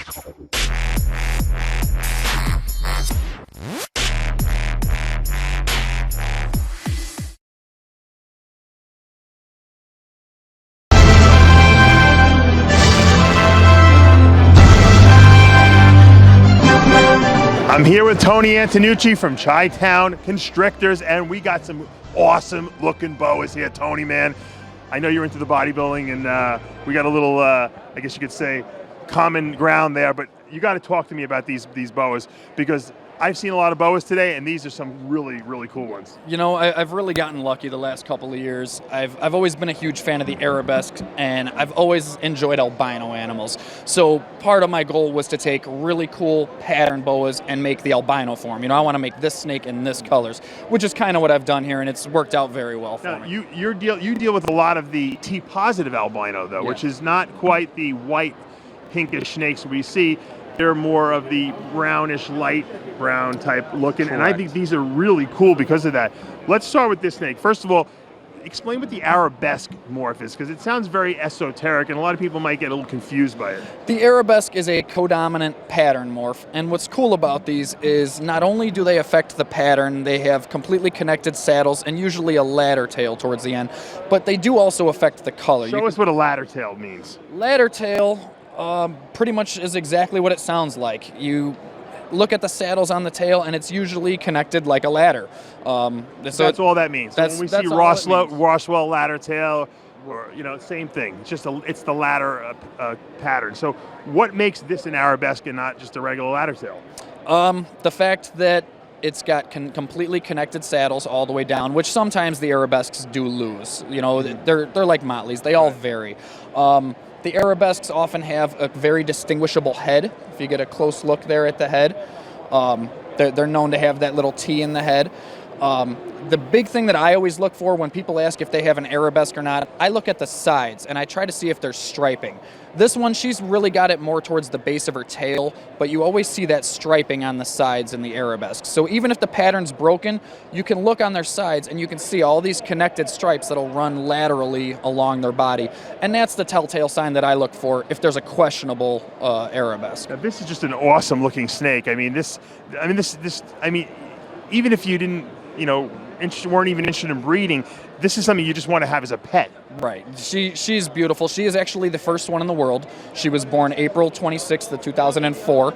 I'm here with Tony Antonucci from Chi-Town Constrictors, and we got some awesome looking boas here, Tony, man. I know you're into the bodybuilding, and we got a little, I guess you could say, common ground there, but you got to talk to me about these boas, because I've seen a lot of boas today, and these are some really, really cool ones. You know, I've really gotten lucky the last couple of years. I've always been a huge fan of the Arabesque, and I've always enjoyed albino animals. So part of my goal was to take really cool pattern boas and make the albino form. You know, I want to make this snake in this colors, which is kind of what I've done here, and it's worked out very well for me. You deal with a lot of the T-positive albino, though, which is not quite the white, pinkish snakes we see. They're more of the brownish, light brown type looking. Correct. And I think these are really cool because of that. Let's start with this snake. First of all, explain what the Arabesque morph is, because it sounds very esoteric, and a lot of people might get a little confused by it. The Arabesque is a codominant pattern morph, and what's cool about these is not only do they affect the pattern, they have completely connected saddles and usually a ladder tail towards the end, but they do also affect the color. Show us what a ladder tail means. Ladder tail pretty much is exactly what it sounds like. You look at the saddles on the tail, and it's usually connected like a ladder. So that's all that means. So when we see Roswell ladder tail, or same thing. It's just it's the ladder pattern. So what makes this an Arabesque and not just a regular ladder tail? The fact that it's got completely connected saddles all the way down, which sometimes the Arabesques do lose. You know, they're like motleys. They all vary. The Arabesques often have a very distinguishable head. If you get a close look there at the head, they're known to have that little T in the head. The big thing that I always look for when people ask if they have an Arabesque or not, I look at the sides and I try to see if there's striping. This one, she's really got it more towards the base of her tail, but you always see that striping on the sides in the Arabesque. So even if the pattern's broken, you can look on their sides and you can see all these connected stripes that'll run laterally along their body. And that's the telltale sign that I look for if there's a questionable Arabesque. Now, this is just an awesome looking snake. I mean, even if you didn't, weren't even interested in breeding, this is something you just want to have as a pet. Right. She's beautiful. She is actually the first one in the world. She was born April 26th of 2004.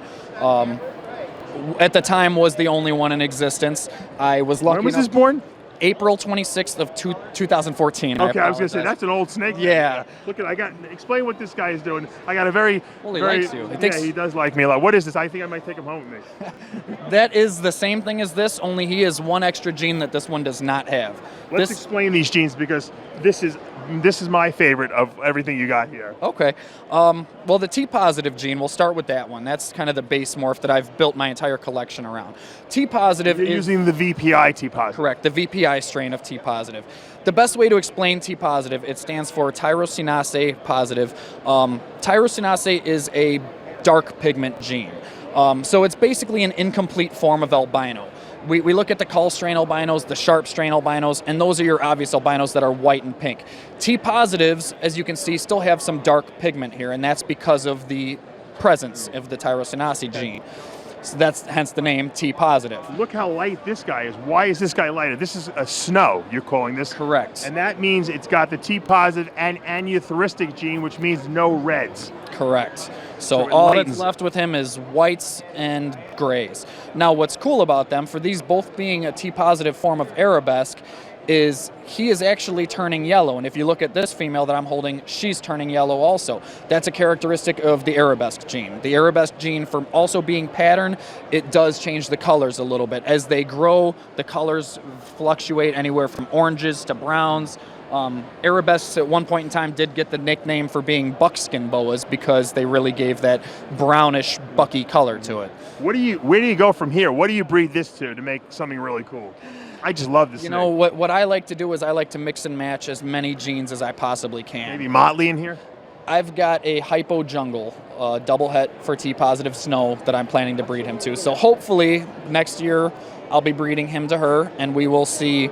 At the time was the only one in existence. I was lucky. When was this born? April 26th of 2014. Okay, I was going to say, that's an old snake. Yeah. Look explain what this guy is doing. I got a very... Well, he likes you. He does like me a lot. What is this? I think I might take him home with me. That is the same thing as this, only he has one extra gene that this one does not have. Let's explain these genes, because this is my favorite of everything you got here. Okay. Well, the T-positive gene, we'll start with that one. That's kind of the base morph that I've built my entire collection around. T-positive is... using the VPI T-positive. Correct, the VPI strain of T-positive. The best way to explain T-positive, it stands for tyrosinaceae positive. Tyrosinaceae is a dark pigment gene. So it's basically an incomplete form of albino. We look at the cull strain albinos, the sharp strain albinos, and those are your obvious albinos that are white and pink. T-positives, as you can see, still have some dark pigment here, and that's because of the presence of the tyrosinaceae gene. So that's hence the name T-positive. Look how light this guy is. Why is this guy lighter? This is a snow, you're calling this. Correct. And that means it's got the T-positive and aneuphoristic gene, which means no reds. Correct. So all that's left with him is whites and grays. Now what's cool about them, for these both being a T-positive form of Arabesque, is he is actually turning yellow. And if you look at this female that I'm holding, she's turning yellow also. That's a characteristic of the Arabesque gene. The Arabesque gene, for also being pattern, it does change the colors a little bit. As they grow, the colors fluctuate anywhere from oranges to browns. Arabesques at one point in time did get the nickname for being buckskin boas because they really gave that brownish, bucky color to it. Where do you go from here? What do you breed this to make something really cool? I just love this. You know, what I like to do is I like to mix and match as many genes as I possibly can. Maybe motley in here? I've got a hypo jungle double het for T-positive snow that I'm planning to breed him to. So hopefully next year I'll be breeding him to her, and we will see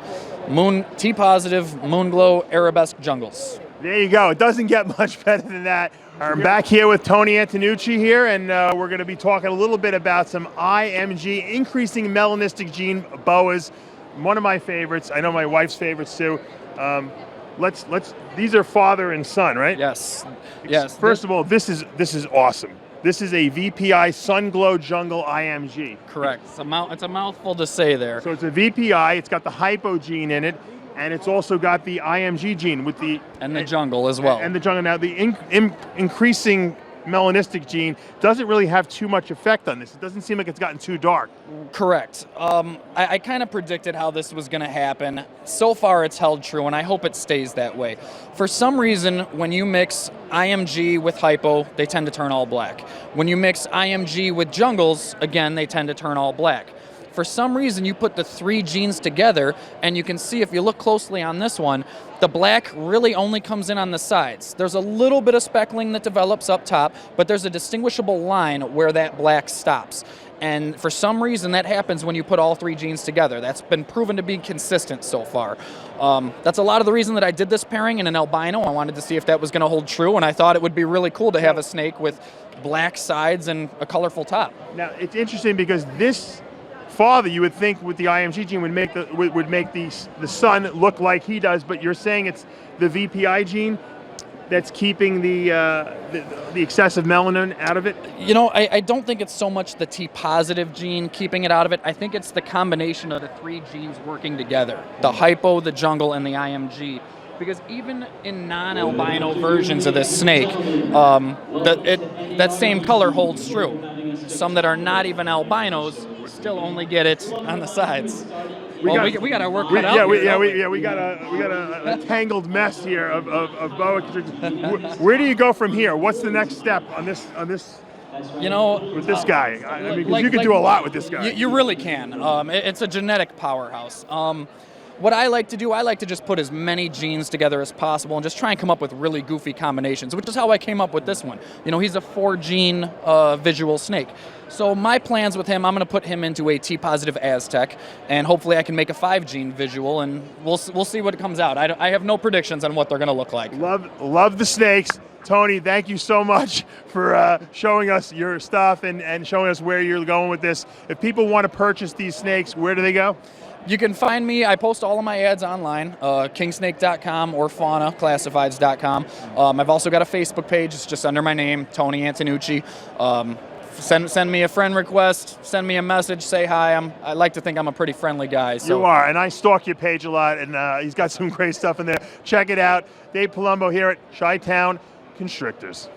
T-positive Moonglow Arabesque jungles. There you go. It doesn't get much better than that. I'm back here with Tony Antonucci here, and we're going to be talking a little bit about some IMG, increasing melanistic gene boas. One of my favorites. I know my wife's favorites too. These are father and son, right? Yes. Yes. First of all, this is awesome. This is a VPI Sun Glow Jungle IMG. Correct. It's a mouthful to say there. So it's a VPI. It's got the hypo gene in it, and it's also got the IMG gene with the jungle as well. And the jungle. Now the increasing melanistic gene doesn't really have too much effect on this. It doesn't seem like it's gotten too dark. Correct. I kind of predicted how this was going to happen. So far it's held true, and I hope it stays that way. For some reason, when you mix IMG with hypo, they tend to turn all black. When you mix IMG with jungles, again, they tend to turn all black. For some reason, you put the 3 genes together, and you can see if you look closely on this one, the black really only comes in on the sides. There's a little bit of speckling that develops up top, but there's a distinguishable line where that black stops. And for some reason, that happens when you put all 3 genes together. That's been proven to be consistent so far. That's a lot of the reason that I did this pairing in an albino. I wanted to see if that was going to hold true, and I thought it would be really cool to have a snake with black sides and a colorful top. Now, it's interesting because this father, you would think with the IMG gene would make the son look like he does, but you're saying it's the VPI gene that's keeping the excessive melanin out of it? You know, I don't think it's so much the T-positive gene keeping it out of it. I think it's the combination of the 3 genes working together, the hypo, the jungle, and the IMG. Because even in non-albino versions of this snake, that same color holds true. Some that are not even albinos still only get it on the sides. We got our work cut out. We got a tangled mess here of boa constrictors. Where do you go from here? What's the next step on this? You know, with this guy, I mean, because you can do a lot with this guy. You really can. It's a genetic powerhouse. What I like to do, I like to just put as many genes together as possible and just try and come up with really goofy combinations, which is how I came up with this one. You know, he's a 4-gene visual snake. So my plans with him, I'm going to put him into a T-positive Aztec, and hopefully I can make a 5-gene visual, and we'll see what comes out. I have no predictions on what they're going to look like. Love the snakes. Tony, thank you so much for showing us your stuff and showing us where you're going with this. If people want to purchase these snakes, where do they go? You can find me. I post all of my ads online, kingsnake.com or faunaclassifieds.com. I've also got a Facebook page. It's just under my name, Tony Antonucci. Send me a friend request. Send me a message. Say hi. I like to think I'm a pretty friendly guy. So. You are, and I stalk your page a lot, and he's got some great stuff in there. Check it out. Dave Palumbo here at Chi-Town Constrictors.